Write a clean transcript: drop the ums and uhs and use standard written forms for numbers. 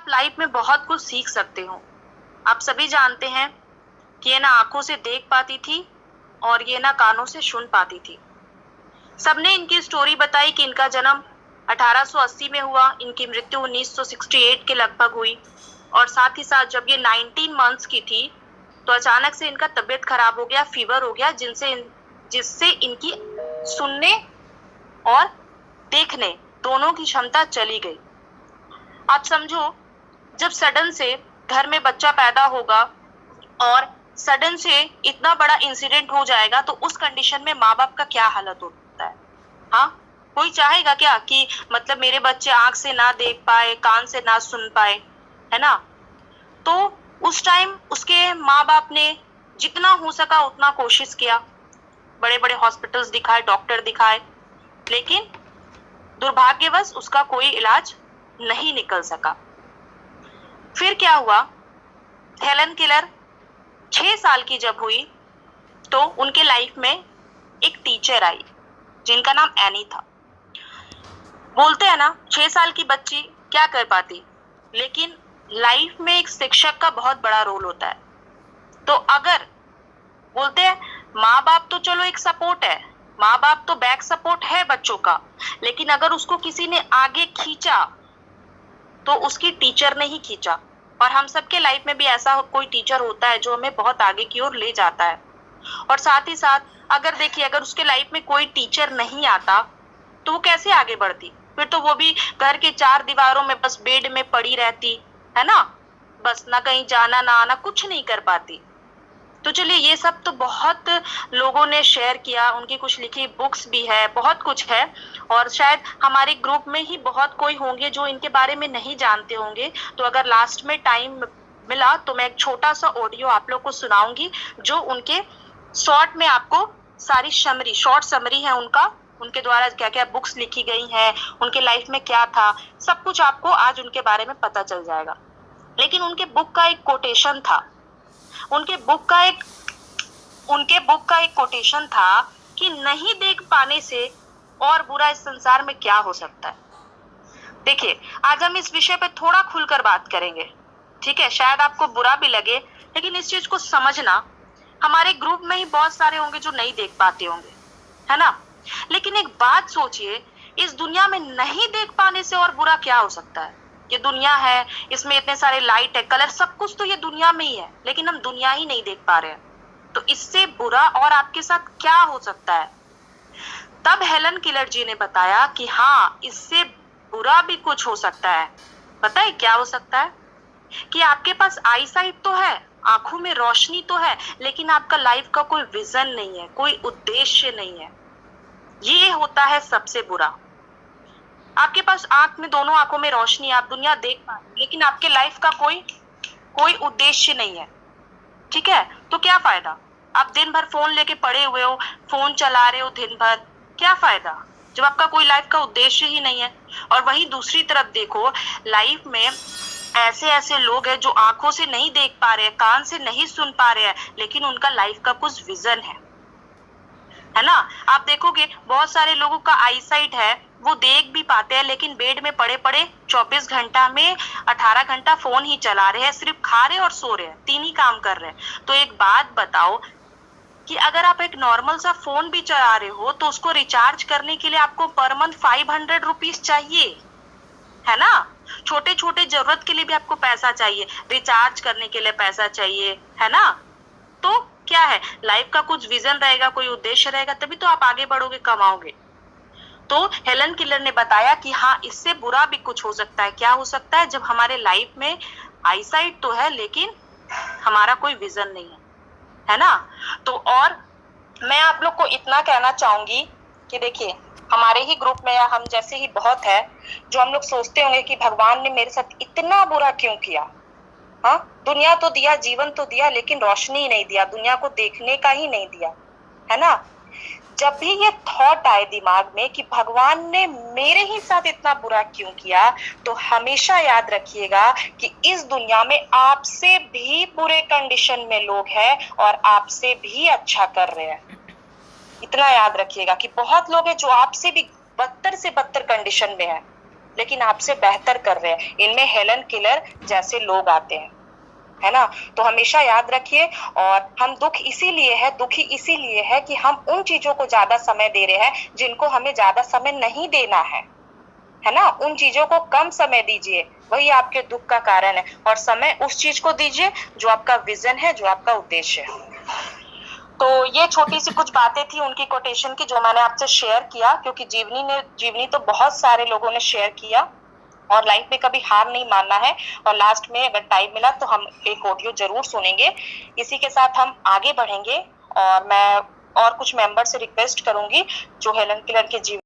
आप लाइफ में बहुत कुछ सीख सकते हो। आप सभी जानते हैं कि ये ना आंखों से देख पाती थी और ये ना कानों से सुन पाती थी। सबने इनकी स्टोरी बताई कि इनका जन्म 1880 में हुआ, इनकी मृत्यु 1968 के लगभग हुई और साथ ही साथ जब ये 19 मंथ्स की थी तो अचानक से इनका तबीयत खराब हो गया, फीवर हो गया, जिससे इनकी सुनने और देखने दोनों की क्षमता चली गई। आप समझो, जब सडन से घर में बच्चा पैदा होगा और सडन से इतना बड़ा इंसिडेंट हो जाएगा तो उस कंडीशन में माँ बाप का क्या हालत होता है। हाँ, कोई चाहेगा क्या कि मतलब मेरे बच्चे आंख से ना देख पाए, कान से ना सुन पाए, है ना। तो उस टाइम उसके माँ बाप ने जितना हो सका उतना कोशिश किया, बड़े बड़े हॉस्पिटल्स दिखाए, डॉक्टर दिखाए, लेकिन दुर्भाग्यवश उसका कोई इलाज नहीं निकल सका। फिर क्या हुआ, हेलन केलर 6 साल की जब हुई तो उनके लाइफ में एक टीचर आई जिनका नाम एनी था। बोलते हैं ना, 6 साल की बच्ची क्या कर पाती, लेकिन लाइफ में एक शिक्षक का बहुत बड़ा रोल होता है। तो अगर बोलते हैं माँ बाप तो चलो एक सपोर्ट है, माँ बाप तो बैक सपोर्ट है बच्चों का, लेकिन अगर उसको किसी ने आगे खींचा तो उसकी टीचर ने ही खींचा। और हम सबके लाइफ में भी ऐसा कोई टीचर होता है जो हमें बहुत आगे की ओर ले जाता है। और साथ ही साथ अगर देखिए, अगर उसके लाइफ में कोई टीचर नहीं आता तो वो कैसे आगे बढ़ती, फिर तो वो भी घर के 4 दीवारों में बस बेड में पड़ी रहती है ना, बस ना कहीं जाना ना आना, कुछ नहीं कर पाती। तो चलिए, ये सब तो बहुत लोगों ने शेयर किया, उनकी कुछ लिखी बुक्स भी है, बहुत कुछ है, और शायद हमारे ग्रुप में ही बहुत कोई होंगे जो इनके बारे में नहीं जानते होंगे। तो अगर लास्ट में टाइम मिला तो मैं एक छोटा सा ऑडियो आप लोग को सुनाऊंगी जो उनके शॉर्ट में आपको सारी शॉर्ट समरी है उनके द्वारा क्या क्या बुक्स लिखी गई हैं, उनके लाइफ में क्या था, सब कुछ आपको आज उनके बारे में पता चल जाएगा। लेकिन उनके बुक का एक कोटेशन था, उनके बुक का एक कोटेशन था कि नहीं देख पाने से और बुरा इस संसार में क्या हो सकता है। देखिए, आज हम इस विषय पे थोड़ा खुलकर बात करेंगे, ठीक है। शायद आपको बुरा भी लगे, लेकिन इस चीज को समझना, हमारे ग्रुप में ही बहुत सारे होंगे जो नहीं देख पाते होंगे, है ना। लेकिन एक बात सोचिए, इस दुनिया में नहीं देख पाने से और बुरा क्या हो सकता है। ये दुनिया है, इसमें इतने सारे लाइट है, कलर, सब कुछ तो ये दुनिया में ही है, लेकिन हम दुनिया ही नहीं देख पा रहे हैं। तो इससे बुरा और आपके साथ क्या हो सकता है। तब हेलन केलर जी ने बताया कि हाँ, इससे बुरा भी कुछ हो सकता है। पता है क्या हो सकता है, कि आपके पास आई साइट तो है, आंखों में रोशनी तो है, लेकिन आपका लाइफ का कोई विजन नहीं है, कोई उद्देश्य नहीं है। ये होता है सबसे बुरा। आपके पास दोनों आंखों में रोशनी, आप दुनिया देख पा रहे, लेकिन आपके लाइफ का कोई उद्देश्य नहीं है, ठीक है। तो क्या फायदा, आप दिन भर फोन लेके पड़े हुए हो, फोन चला रहे हो दिन भर, क्या फायदा जब आपका कोई लाइफ का उद्देश्य ही नहीं है। और वहीं दूसरी तरफ देखो, लाइफ में ऐसे लोग हैं जो आंखों से नहीं देख पा रहे हैं, कान से नहीं सुन पा रहे हैं, लेकिन उनका लाइफ का कुछ विजन है ना। आप देखोगे बहुत सारे लोगों का आई साइट है, वो देख भी पाते हैं, लेकिन बेड में पड़े पड़े 24 घंटा में 18 घंटा फोन ही चला रहे हैं, सिर्फ खा रहे और सो रहे हैं, 3 ही काम कर रहे हैं। तो एक बात बताओ कि अगर आप एक नॉर्मल सा फोन भी चला रहे हो तो उसको रिचार्ज करने के लिए आपको पर मंथ 500 रुपीज चाहिए, है ना। छोटे छोटे जरूरत के लिए भी आपको पैसा चाहिए, रिचार्ज करने के लिए पैसा चाहिए, है ना। तो क्या है, लाइफ का कुछ विजन रहेगा, कोई उद्देश्य रहेगा, तभी तो आप आगे बढ़ोगे, कमाओगे। तो हेलन केलर ने बताया कि हाँ, इससे बुरा भी कुछ हो सकता है। क्या हो सकता है, जब हमारे लाइफ में आई साइट तो है लेकिन हमारा कोई विजन नहीं है ना। तो और मैं आप लोग को इतना कहना चाहूंगी कि देखिए, हमारे ही ग्रुप में या हम जैसे ही बहुत है जो हम लोग सोचते होंगे कि भगवान ने मेरे साथ इतना बुरा क्यों किया। हाँ, दुनिया तो दिया, जीवन तो दिया, लेकिन रोशनी ही नहीं दिया, दुनिया को देखने का ही नहीं दिया, है ना। जब भी ये थॉट आए दिमाग में कि भगवान ने मेरे ही साथ इतना बुरा क्यों किया, तो हमेशा याद रखिएगा कि इस दुनिया में आपसे भी बुरे कंडीशन में लोग हैं और आपसे भी अच्छा कर रहे हैं। इतना याद रखिएगा कि बहुत लोग हैं जो आपसे भी बदतर से बदतर कंडीशन में है, लेकिन आपसे बेहतर कर रहे हैं। इनमें हेलन किलर जैसे लोग आते हैं, है ना। तो हमेशा याद रखिए। और हम दुखी इसीलिए है कि हम उन चीजों को ज्यादा समय दे रहे हैं जिनको हमें ज्यादा समय नहीं देना है ना। उन चीजों को कम समय दीजिए, वही आपके दुख का कारण है। और समय उस चीज को दीजिए जो आपका विजन है, जो आपका उद्देश्य है। तो ये छोटी सी कुछ बातें थी उनकी कोटेशन की, जो मैंने आपसे शेयर किया, क्योंकि जीवनी तो बहुत सारे लोगों ने शेयर किया। और लाइफ में कभी हार नहीं मानना है। और लास्ट में अगर टाइम मिला तो हम एक ऑडियो जरूर सुनेंगे। इसी के साथ हम आगे बढ़ेंगे। और मैं और कुछ मेंबर से रिक्वेस्ट करूंगी जो हेलन किलर के जीवन